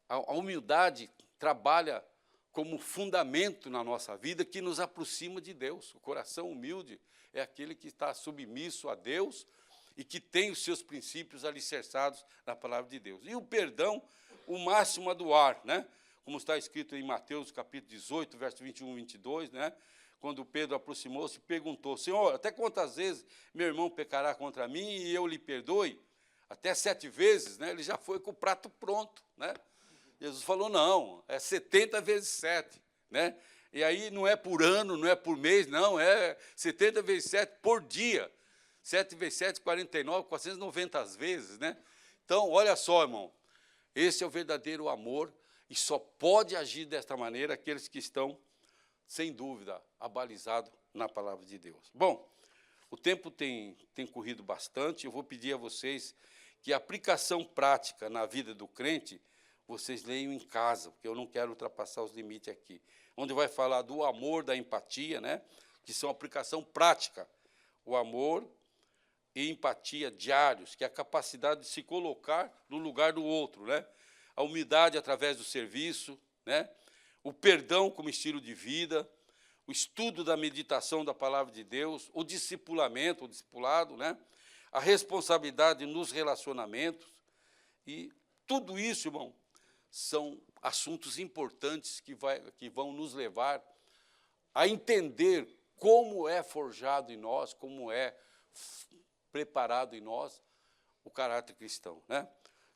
A humildade trabalha como fundamento na nossa vida que nos aproxima de Deus. O coração humilde é aquele que está submisso a Deus e que tem os seus princípios alicerçados na palavra de Deus. E o perdão, o máximo a doar, né? Como está escrito em Mateus, capítulo 18, verso 21 e 22, né? Quando Pedro aproximou-se e perguntou, Senhor, até quantas vezes meu irmão pecará contra mim e eu lhe perdoe? Até 7 vezes, né? Ele já foi com o prato pronto, né? Jesus falou, não, é 70 vezes 7, né? E aí não é por ano, não é por mês, não, é 70 vezes 7 por dia. 7 vezes 7, 49, 490 vezes, né? Então, olha só, irmão, esse é o verdadeiro amor e só pode agir desta maneira aqueles que estão, sem dúvida, abalizados na palavra de Deus. Bom, o tempo tem corrido bastante, eu vou pedir a vocês que a aplicação prática na vida do crente, vocês leiam em casa, porque eu não quero ultrapassar os limites aqui, onde vai falar do amor, da empatia, né? Que são aplicação prática, o amor e empatia diários, que é a capacidade de se colocar no lugar do outro, né? A humildade através do serviço, né? O perdão como estilo de vida, o estudo da meditação da palavra de Deus, o discipulamento, o discipulado, né? A responsabilidade nos relacionamentos, e tudo isso, irmão, são assuntos importantes que vão nos levar a entender como é forjado em nós, como é preparado em nós o caráter cristão, né?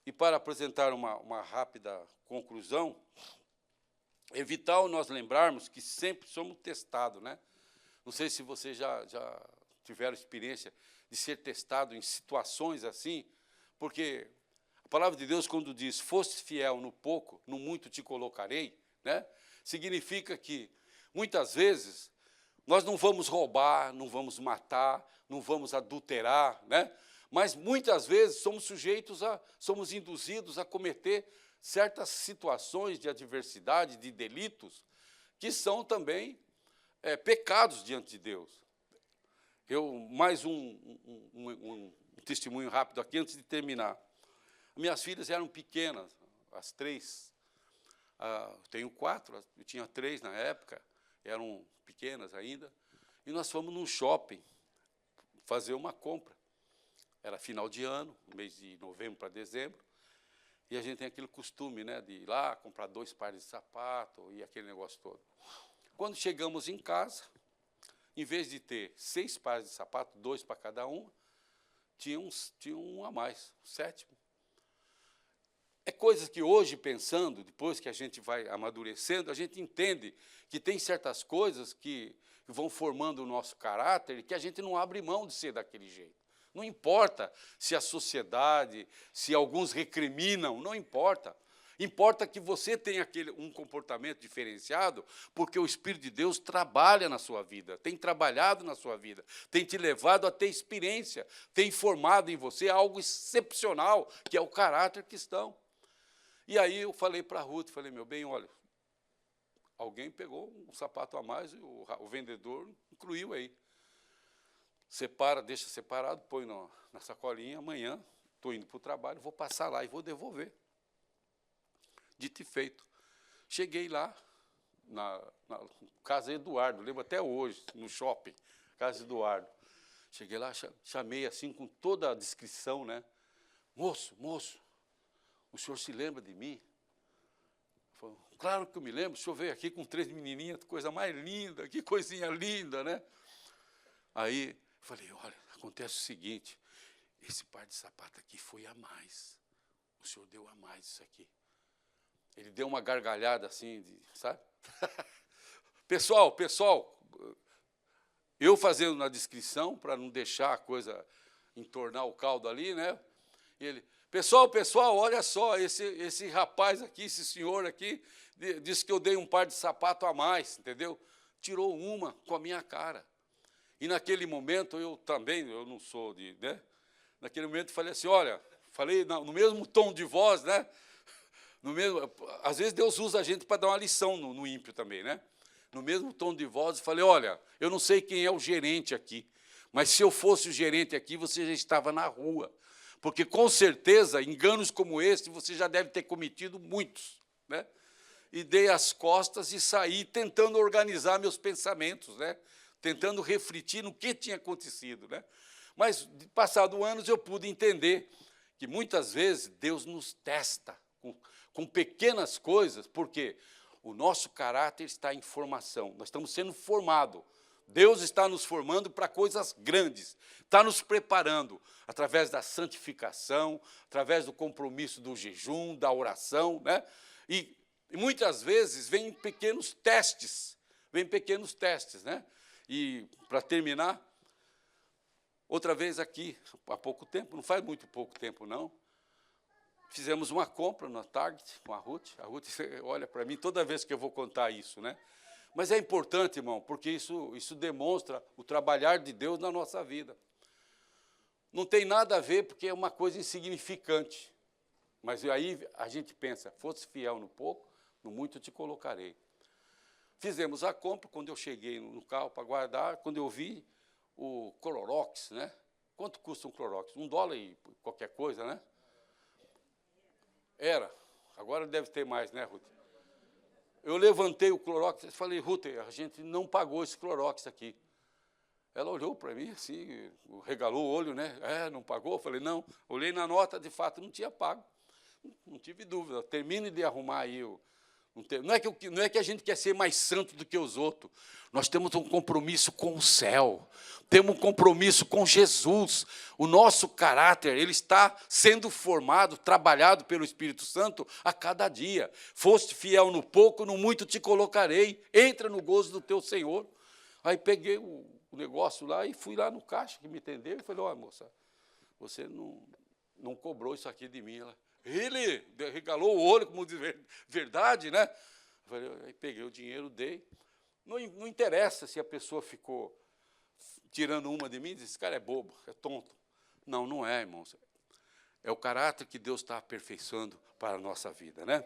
E para apresentar uma rápida conclusão, é vital nós lembrarmos que sempre somos testados, né? Não sei se vocês já tiveram experiência de ser testado em situações assim, porque a palavra de Deus, quando diz, foste fiel no pouco, no muito te colocarei, né? Significa que, muitas vezes, nós não vamos roubar, não vamos matar, não vamos adulterar, né? Mas, muitas vezes, somos induzidos a cometer certas situações de adversidade, de delitos, que são também pecados diante de Deus. Mais um testemunho rápido aqui, antes de terminar. Minhas filhas eram pequenas, as 3. Tenho 4, eu tinha 3 na época, eram pequenas ainda, e nós fomos num shopping fazer uma compra. Era final de ano, mês de novembro para dezembro, e a gente tem aquele costume, né, de ir lá comprar 2 pares de sapato e aquele negócio todo. Quando chegamos em casa, em vez de ter 6 pares de sapato, 2 para cada uma, tinha um a mais, o 7º. É coisas que hoje, pensando, depois que a gente vai amadurecendo, a gente entende que tem certas coisas que vão formando o nosso caráter e que a gente não abre mão de ser daquele jeito. Não importa se a sociedade, se alguns recriminam, não importa. Importa que você tenha um comportamento diferenciado, porque o Espírito de Deus trabalha na sua vida, tem trabalhado na sua vida, tem te levado a ter experiência, tem formado em você algo excepcional, que é o caráter cristão. E aí eu falei para a Ruth, falei, meu bem, olha, alguém pegou um sapato a mais e o vendedor incluiu aí. Separa, deixa separado, põe na sacolinha, amanhã estou indo para o trabalho, vou passar lá e vou devolver. Dito e feito. Cheguei lá, na Casa Eduardo, lembro até hoje, no shopping, Casa Eduardo. Cheguei lá, chamei assim, com toda a descrição, né? Moço, o senhor se lembra de mim? Falei, claro que eu me lembro, o senhor veio aqui com 3 menininhas, coisa mais linda, que coisinha linda, né? Aí, falei, olha, acontece o seguinte, esse par de sapato aqui foi a mais. O senhor deu a mais isso aqui. Ele deu uma gargalhada assim, sabe? Pessoal, eu fazendo na descrição, para não deixar a coisa entornar o caldo ali, né? E ele, pessoal, olha só, esse rapaz aqui, esse senhor aqui, disse que eu dei um par de sapato a mais, entendeu? Tirou uma com a minha cara. E naquele momento, eu não sou né? Naquele momento, falei assim, olha, falei no mesmo tom de voz, né? Às vezes Deus usa a gente para dar uma lição no ímpio também, né? No mesmo tom de voz, falei, olha, eu não sei quem é o gerente aqui, mas se eu fosse o gerente aqui, você já estava na rua, porque, com certeza, enganos como esse, você já deve ter cometido muitos, né? E dei as costas e saí tentando organizar meus pensamentos, né? Tentando refletir no que tinha acontecido, né? Mas, passados anos, eu pude entender que, muitas vezes, Deus nos testa com pequenas coisas, porque o nosso caráter está em formação, nós estamos sendo formados. Deus está nos formando para coisas grandes, está nos preparando através da santificação, através do compromisso do jejum, da oração, né? E muitas vezes vêm pequenos testes, né? E, para terminar, outra vez aqui, há pouco tempo, não faz muito pouco tempo, não, fizemos uma compra na Target com a Ruth. A Ruth olha para mim toda vez que eu vou contar isso, né? Mas é importante, irmão, porque isso demonstra o trabalhar de Deus na nossa vida. Não tem nada a ver, porque é uma coisa insignificante. Mas aí a gente pensa, fosse fiel no pouco, no muito te colocarei. Fizemos a compra, quando eu cheguei no carro para guardar, quando eu vi o Clorox, né? Quanto custa um Clorox? $1 e qualquer coisa, né? Era. Agora deve ter mais, né, Ruth? Eu levantei o Clorox e falei, Ruth, a gente não pagou esse Clorox aqui. Ela olhou para mim assim, regalou o olho, né? Não pagou? Eu falei, não. Olhei na nota, de fato, não tinha pago. Não tive dúvida. Termine de arrumar aí Não é que a gente quer ser mais santo do que os outros. Nós temos um compromisso com o céu. Temos um compromisso com Jesus. O nosso caráter, ele está sendo formado, trabalhado pelo Espírito Santo a cada dia. Foste fiel no pouco, no muito te colocarei. Entra no gozo do teu Senhor. Aí peguei o negócio lá e fui lá no caixa que me atendeu e falei, olha, moça, você não cobrou isso aqui de mim. Ele regalou o olho, como diz verdade, né? Aí peguei o dinheiro, dei. Não interessa se a pessoa ficou tirando uma de mim e disse, esse cara é bobo, é tonto. Não, não é, irmãos. É o caráter que Deus está aperfeiçoando para a nossa vida, né?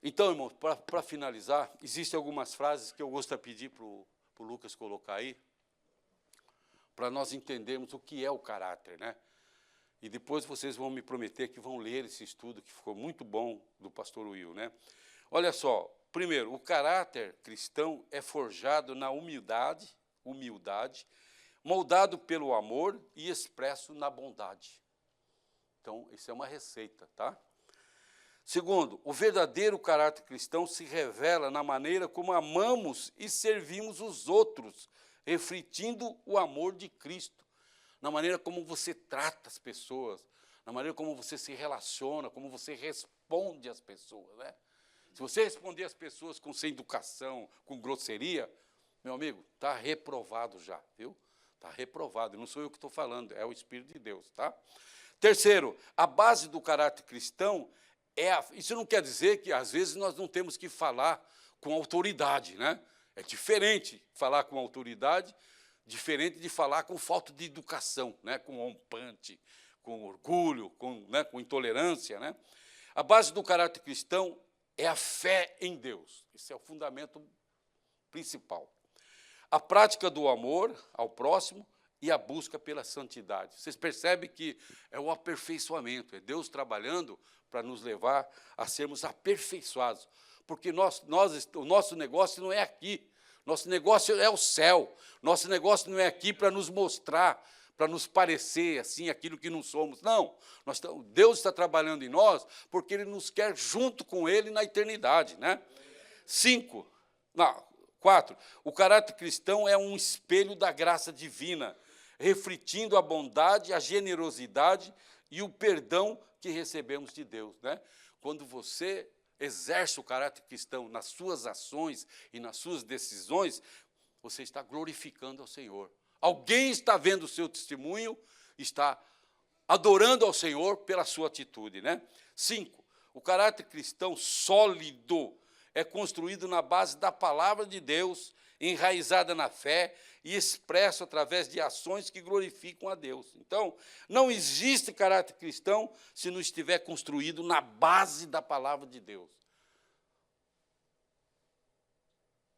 Então, irmãos, para finalizar, existem algumas frases que eu gostaria de pedir para o Lucas colocar aí, para nós entendermos o que é o caráter, né? E depois vocês vão me prometer que vão ler esse estudo, que ficou muito bom, do pastor Will, né? Olha só, primeiro, o caráter cristão é forjado na humildade, moldado pelo amor e expresso na bondade. Então, isso é uma receita, tá? Segundo, o verdadeiro caráter cristão se revela na maneira como amamos e servimos os outros, refletindo o amor de Cristo. Na maneira como você trata as pessoas, na maneira como você se relaciona, como você responde às pessoas, né? Se você responder às pessoas com sem educação, com grosseria, meu amigo, está reprovado já, viu? Está reprovado, não sou eu que estou falando, é o Espírito de Deus, tá? Terceiro, a base do caráter cristão isso não quer dizer que, às vezes, nós não temos que falar com autoridade, né? É diferente falar com autoridade, diferente de falar com falta de educação, né? Com rompante, com orgulho, com intolerância, né? A base do caráter cristão é a fé em Deus. Esse é o fundamento principal. A prática do amor ao próximo e a busca pela santidade. Vocês percebem que é o aperfeiçoamento, é Deus trabalhando para nos levar a sermos aperfeiçoados. Porque o nosso negócio não é aqui, nosso negócio é o céu. Nosso negócio não é aqui para nos mostrar, para nos parecer assim aquilo que não somos. Não, Deus está trabalhando em nós porque Ele nos quer junto com Ele na eternidade, né? 4. O caráter cristão é um espelho da graça divina, refletindo a bondade, a generosidade e o perdão que recebemos de Deus, né? Quando você exerce o caráter cristão nas suas ações e nas suas decisões, você está glorificando ao Senhor. Alguém está vendo o seu testemunho, está adorando ao Senhor pela sua atitude, né? 5. O caráter cristão sólido é construído na base da palavra de Deus, enraizada na fé e expresso através de ações que glorificam a Deus. Então, não existe caráter cristão se não estiver construído na base da palavra de Deus.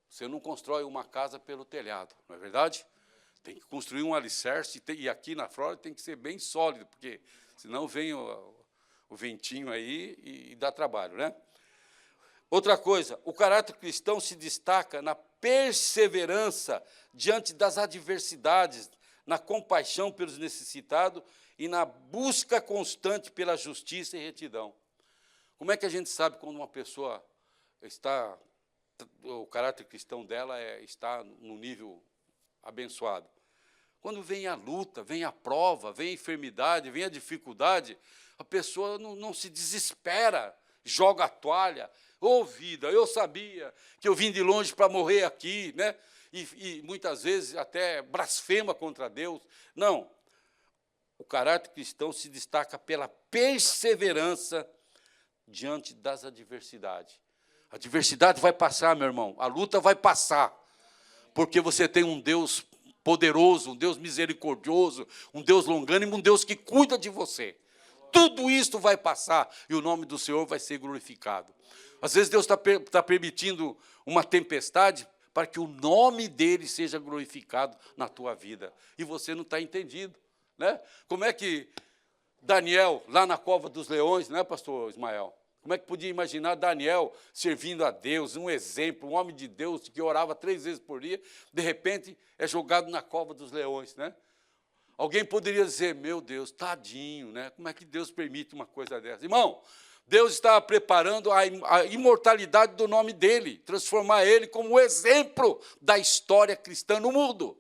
Você não constrói uma casa pelo telhado, não é verdade? Tem que construir um alicerce, e aqui na Flórida tem que ser bem sólido, porque senão vem o ventinho aí e dá trabalho, né? Outra coisa, o caráter cristão se destaca na perseverança diante das adversidades, na compaixão pelos necessitados e na busca constante pela justiça e retidão. Como é que a gente sabe quando uma pessoa o caráter cristão dela está no nível abençoado? Quando vem a luta, vem a prova, vem a enfermidade, vem a dificuldade, a pessoa não se desespera, joga a toalha. Vida, eu sabia que eu vim de longe para morrer aqui, né? E muitas vezes até blasfema contra Deus. Não. O caráter cristão se destaca pela perseverança diante das adversidades. A adversidade vai passar, meu irmão. A luta vai passar. Porque você tem um Deus poderoso, um Deus misericordioso, um Deus longânimo, um Deus que cuida de você. Tudo isso vai passar e o nome do Senhor vai ser glorificado. Às vezes Deus está permitindo uma tempestade para que o nome dele seja glorificado na tua vida. E você não está entendido, né? Como é que Daniel, lá na cova dos leões, né, pastor Ismael? Como é que podia imaginar Daniel servindo a Deus, um exemplo, um homem de Deus que orava 3 vezes por dia, de repente é jogado na cova dos leões, né? Alguém poderia dizer, meu Deus, tadinho, né? Como é que Deus permite uma coisa dessa? Irmão, Deus estava preparando a imortalidade do nome dele, transformar ele como o exemplo da história cristã no mundo.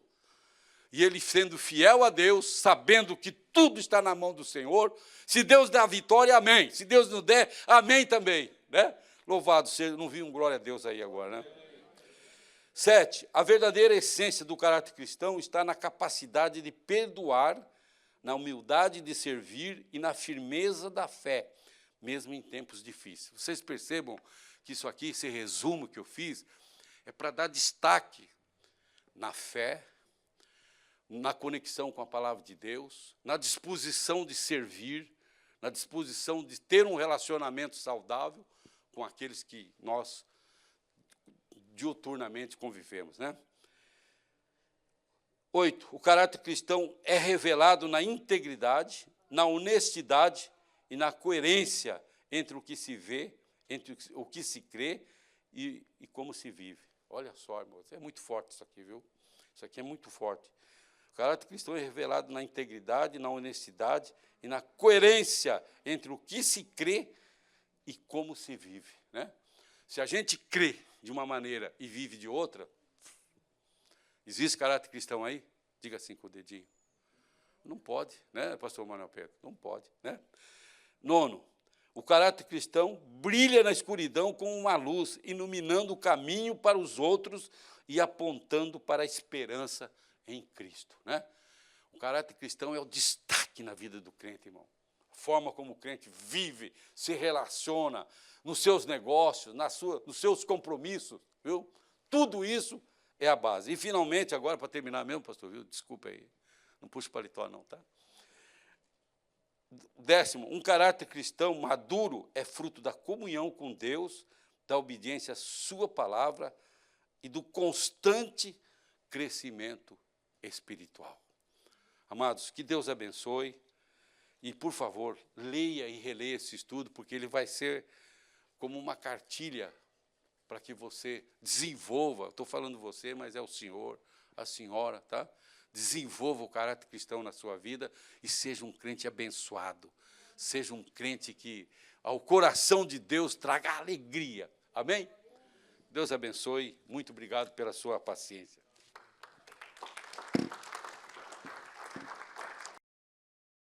E ele sendo fiel a Deus, sabendo que tudo está na mão do Senhor, se Deus dá a vitória, amém. Se Deus não der, amém também. Né? Louvado seja, não vi um glória a Deus aí agora, né? 7, a verdadeira essência do caráter cristão está na capacidade de perdoar, na humildade de servir e na firmeza da fé, mesmo em tempos difíceis. Vocês percebam que isso aqui, esse resumo que eu fiz, é para dar destaque na fé, na conexão com a palavra de Deus, na disposição de servir, na disposição de ter um relacionamento saudável com aqueles que nós diuturnamente convivemos. Né? 8, o caráter cristão é revelado na integridade, na honestidade e na coerência entre o que se vê, entre o que se crê e como se vive. Olha só, irmãos, é muito forte isso aqui, viu? Isso aqui é muito forte. O caráter cristão é revelado na integridade, na honestidade e na coerência entre o que se crê e como se vive. Né? Se a gente crê de uma maneira e vive de outra, existe caráter cristão aí? Diga assim com o dedinho. Não pode, né, pastor Manuel Pedro? Não pode. Né? 9, o caráter cristão brilha na escuridão como uma luz, iluminando o caminho para os outros e apontando para a esperança em Cristo. Né? O caráter cristão é o destaque na vida do crente, irmão. A forma como o crente vive, se relaciona, nos seus negócios, nos seus compromissos, viu? Tudo isso é a base. E, finalmente, agora, para terminar mesmo, pastor, viu? Desculpa aí, não puxa paletó não, tá? 10, um caráter cristão maduro é fruto da comunhão com Deus, da obediência à sua palavra e do constante crescimento espiritual. Amados, que Deus abençoe e, por favor, leia e releia esse estudo, porque ele vai ser como uma cartilha para que você desenvolva, estou falando você, mas é o senhor, a senhora, tá? Desenvolva o caráter cristão na sua vida e seja um crente abençoado, seja um crente que ao coração de Deus traga alegria. Amém? Deus abençoe, muito obrigado pela sua paciência.